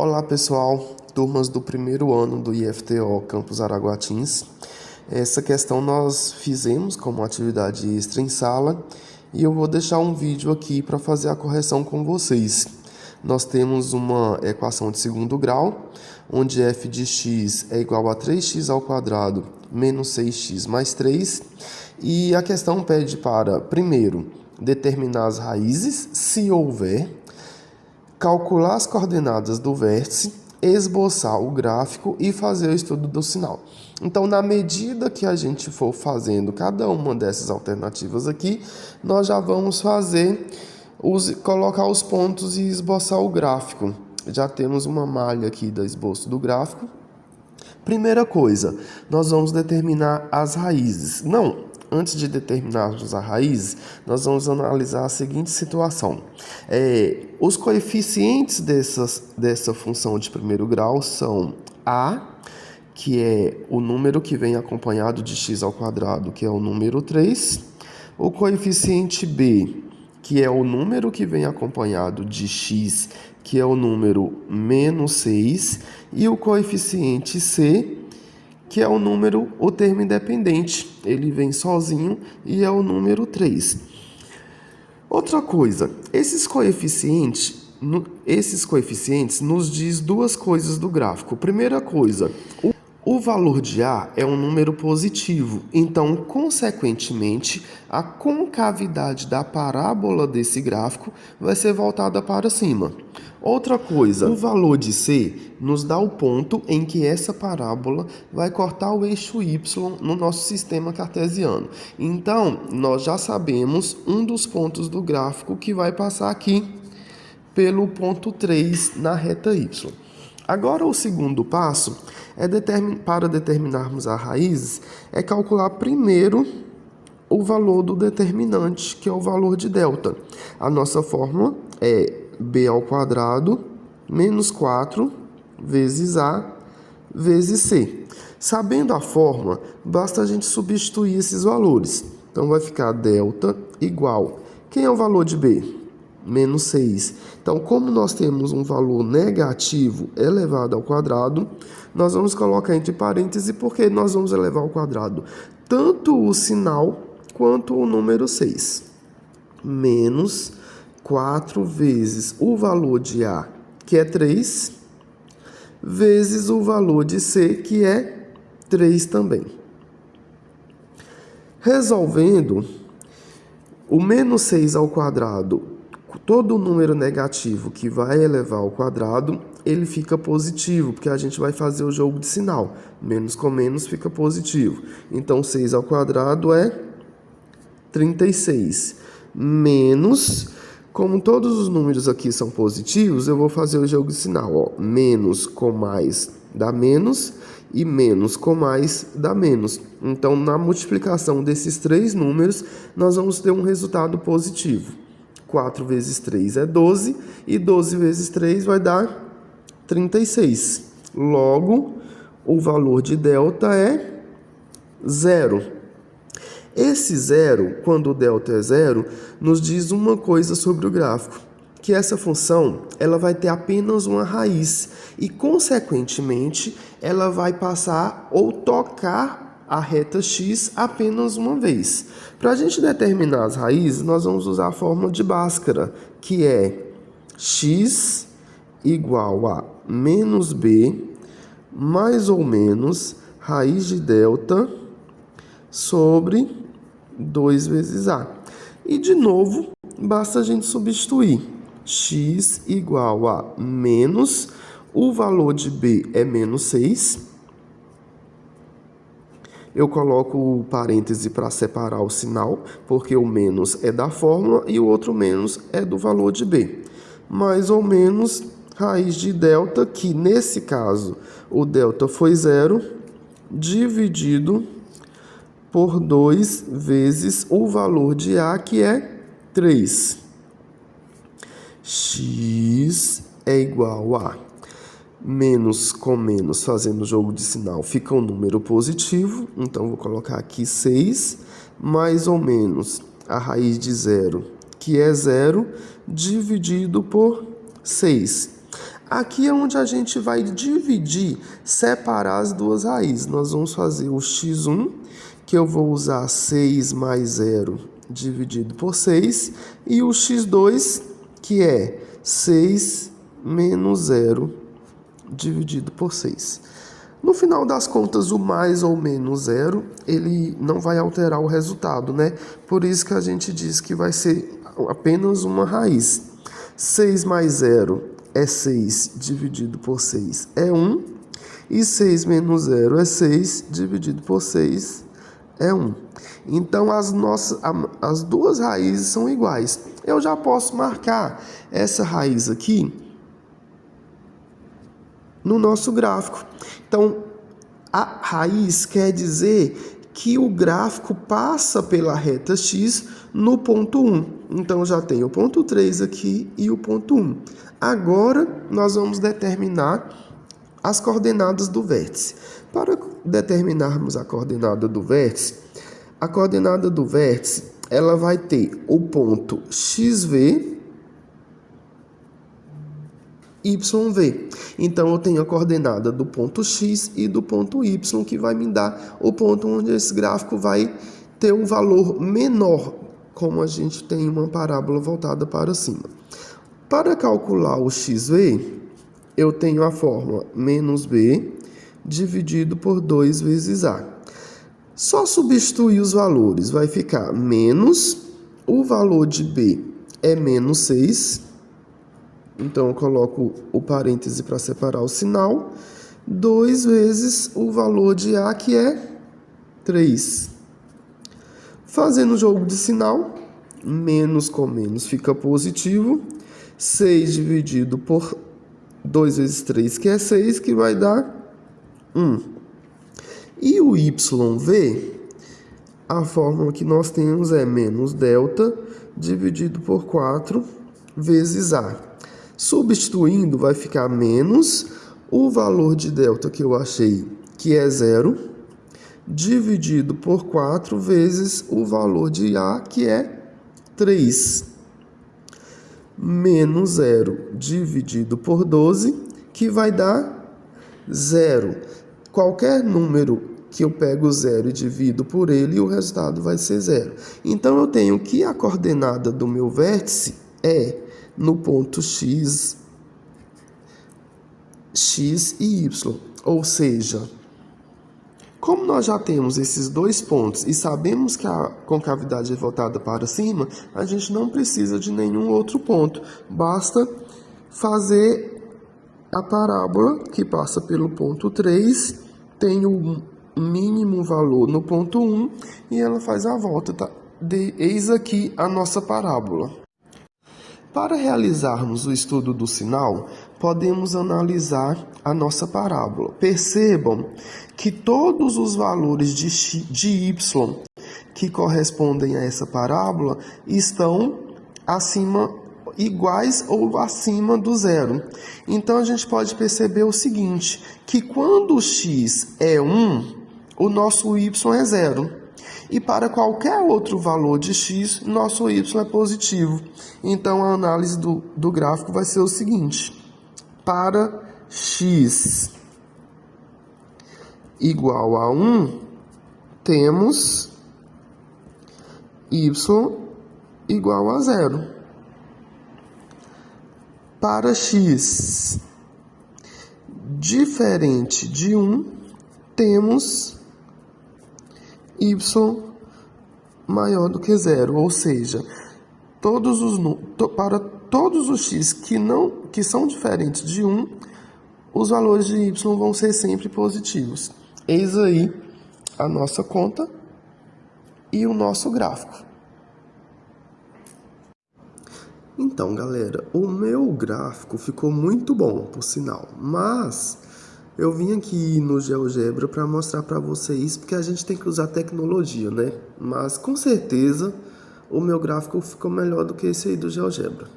Olá pessoal, turmas do primeiro ano do IFTO Campus Araguatins. Essa questão nós fizemos como atividade extra em sala e eu vou deixar um vídeo aqui para fazer a correção com vocês. Nós temos uma equação de segundo grau, onde f de x é igual a 3x ao quadrado menos 6x mais 3, e a questão pede para, primeiro, determinar as raízes, se houver, calcular as coordenadas do vértice, esboçar o gráfico e fazer o estudo do sinal. Então, na medida que a gente for fazendo cada uma dessas alternativas aqui, nós já vamos colocar os pontos e esboçar o gráfico. Já temos uma malha aqui do esboço do gráfico. Primeira coisa, nós vamos determinar as raízes. Antes de determinarmos a raiz, nós vamos analisar a seguinte situação. Os coeficientes dessa função de primeiro grau são a, que é o número que vem acompanhado de x ao quadrado, que é o número 3. O coeficiente b, que é o número que vem acompanhado de x, que é o número menos 6. E o coeficiente c, que é o termo independente. Ele vem sozinho e é o número 3. Outra coisa, esses coeficientes nos diz duas coisas do gráfico. Primeira coisa, o valor de A é um número positivo, então, consequentemente, a concavidade da parábola desse gráfico vai ser voltada para cima. Outra coisa, o valor de C nos dá o ponto em que essa parábola vai cortar o eixo Y no nosso sistema cartesiano. Então, nós já sabemos um dos pontos do gráfico que vai passar aqui pelo ponto 3 na reta Y. Agora, o segundo passo para determinarmos a raiz é calcular primeiro o valor do determinante, que é o valor de delta. A nossa fórmula é b ao quadrado menos 4 vezes a vezes c. Sabendo a fórmula, basta a gente substituir esses valores. Então, vai ficar delta igual. Quem é o valor de b? Menos 6. Então, como nós temos um valor negativo elevado ao quadrado, nós vamos colocar entre parênteses porque nós vamos elevar ao quadrado tanto o sinal quanto o número 6. Menos 4 vezes o valor de A, que é 3, vezes o valor de C, que é 3 também. Resolvendo, o menos 6 ao quadrado, todo número negativo que vai elevar ao quadrado, ele fica positivo, porque a gente vai fazer o jogo de sinal. Menos com menos fica positivo. Então, 6 ao quadrado é 36. Menos, como todos os números aqui são positivos, eu vou fazer o jogo de sinal. Menos com mais dá menos e menos com mais dá menos. Então, na multiplicação desses três números, nós vamos ter um resultado positivo. 4 vezes 3 é 12, e 12 vezes 3 vai dar 36. Logo, o valor de delta é 0. Esse 0, quando o delta é 0, nos diz uma coisa sobre o gráfico, que essa função ela vai ter apenas uma raiz e, consequentemente, ela vai passar ou tocar a reta x apenas uma vez. Para a gente determinar as raízes, nós vamos usar a fórmula de Bhaskara, que é x igual a menos b mais ou menos raiz de delta sobre 2 vezes a. E, de novo, basta a gente substituir. X igual a menos, o valor de b é menos 6. Eu coloco o parêntese para separar o sinal, porque o menos é da fórmula e o outro menos é do valor de b. Mais ou menos raiz de delta, que nesse caso o delta foi 0, dividido por 2 vezes o valor de A, que é 3. X é igual a menos com menos, fazendo o jogo de sinal, fica um número positivo. Então, vou colocar aqui 6, mais ou menos a raiz de 0, que é 0, dividido por 6. Aqui é onde a gente vai dividir, separar as duas raízes. Nós vamos fazer o x1, que eu vou usar 6 mais 0 dividido por 6, e o x2, que é 6 menos 0 dividido por 6. No final das contas, o mais ou menos zero, ele não vai alterar o resultado, né? Por isso que a gente diz que vai ser apenas uma raiz. 6 mais 0 é 6 dividido por 6 é 1. E 6 menos 0 é 6 dividido por 6 é 1. Então, as duas raízes são iguais. Eu já posso marcar essa raiz aqui no nosso gráfico. Então, a raiz quer dizer que o gráfico passa pela reta x no ponto 1. Então, já tem o ponto 3 aqui e o ponto 1. Agora, nós vamos determinar as coordenadas do vértice. Para determinarmos a coordenada do vértice, ela vai ter o ponto xv, YV. Então, eu tenho a coordenada do ponto X e do ponto Y, que vai me dar o ponto onde esse gráfico vai ter um valor menor, como a gente tem uma parábola voltada para cima. Para calcular o XV, eu tenho a fórmula menos B dividido por 2 vezes A. Só substituir os valores, vai ficar menos, o valor de B é menos 6, então, eu coloco o parêntese para separar o sinal. 2 vezes o valor de A, que é 3. Fazendo o jogo de sinal, menos com menos fica positivo. 6 dividido por 2 vezes 3, que é 6, que vai dar 1. E o YV, a fórmula que nós temos é menos delta dividido por 4 vezes A. Substituindo, vai ficar menos o valor de delta que eu achei, que é 0, dividido por 4 vezes o valor de A, que é 3. Menos 0 dividido por 12, que vai dar 0. Qualquer número que eu pego 0 e divido por ele, o resultado vai ser 0. Então, eu tenho que a coordenada do meu vértice é no ponto X e Y. Ou seja, como nós já temos esses dois pontos e sabemos que a concavidade é voltada para cima, a gente não precisa de nenhum outro ponto. Basta fazer a parábola que passa pelo ponto 3, tem o mínimo valor no ponto 1 e ela faz a volta. Tá? Eis aqui a nossa parábola. Para realizarmos o estudo do sinal, podemos analisar a nossa parábola. Percebam que todos os valores de y que correspondem a essa parábola estão iguais ou acima do zero. Então, a gente pode perceber o seguinte, que quando o x é 1, o nosso y é 0. E para qualquer outro valor de x, nosso y é positivo. Então, a análise do gráfico vai ser o seguinte. Para x igual a 1, temos y igual a 0. Para x diferente de 1, temos y maior do que 0, ou seja, para todos os x que são diferentes de 1, os valores de y vão ser sempre positivos. Eis aí a nossa conta e o nosso gráfico. Então, galera, o meu gráfico ficou muito bom, por sinal, mas eu vim aqui no GeoGebra para mostrar para vocês, porque a gente tem que usar tecnologia, né? Mas com certeza o meu gráfico ficou melhor do que esse aí do GeoGebra.